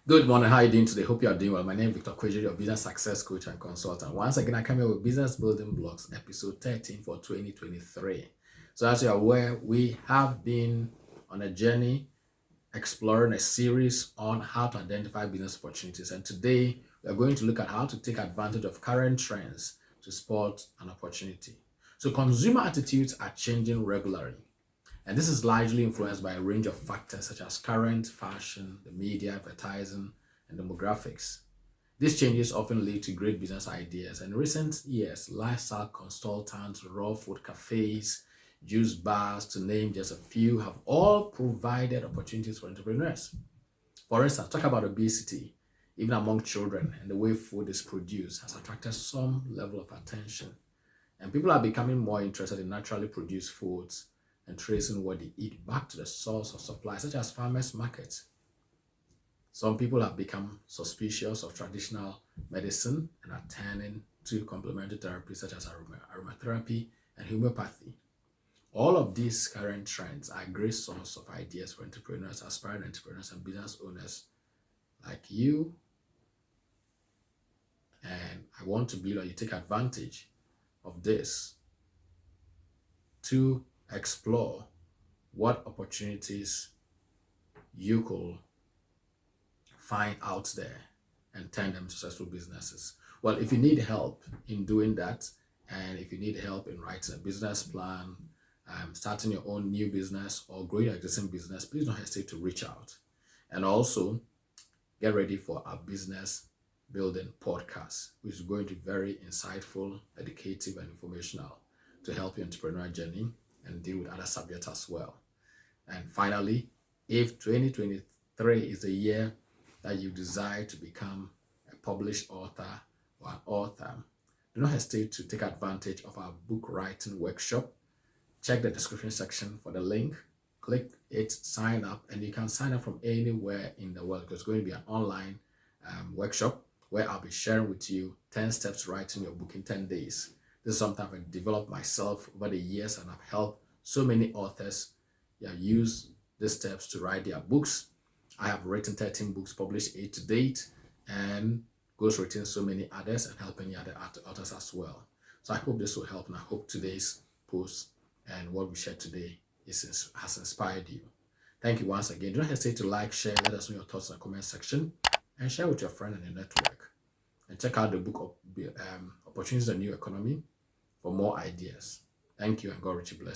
Good morning. How are you doing today? Hope you are doing well. My name is Victor Kweji, your business success coach and consultant. Once again, I come here with Business Building Blocks, episode 13 for 2023. So, as you are aware, we have been on a journey exploring a series on how to identify business opportunities. And today, we are going to look at how to take advantage of current trends to spot an opportunity. So, consumer attitudes are changing regularly. And this is largely influenced by a range of factors such as current fashion, the media, advertising, and demographics. These changes often lead to great business ideas. And in recent years, lifestyle consultants, raw food cafes, juice bars, to name just a few, have all provided opportunities for entrepreneurs. For instance, talk about obesity, even among children, and the way food is produced has attracted some level of attention. And people are becoming more interested in naturally produced foods and tracing what they eat back to the source of supply, such as farmers' markets. Some people have become suspicious of traditional medicine and are turning to complementary therapies such as aromatherapy and homeopathy. All of these current trends are a great source of ideas for entrepreneurs, aspiring entrepreneurs, and business owners like you. And I want to believe that you take advantage of this to explore what opportunities you could find out there and turn them into successful businesses. Well, if you need help in doing that, and if you need help in writing a business plan, starting your own new business, or growing your existing business, please don't hesitate to reach out. And also, get ready for our business building podcast, which is going to be very insightful, educative, and informational to help your entrepreneurial journey and deal with other subjects as well. And finally, if 2023 is the year that you desire to become a published author or an author, do not hesitate to take advantage of our book writing workshop. Check the description section for the link. Click it, sign up, and you can sign up from anywhere in the world. It's going to be an online workshop where I'll be sharing with you 10 steps to writing your book in 10 days. This is something I've developed myself over the years, and I've helped so many authors use these steps to write their books. I have written 13 books, published 8 to date, and ghostwritten so many others and helping other authors as well. So I hope this will help, and I hope today's post and what we shared today has inspired you. Thank you once again. Do not hesitate to like, share, let us know your thoughts in the comment section, and share with your friend and your network. And check out the book of Opportunities in the New Economy for more ideas. Thank you, and God richly bless.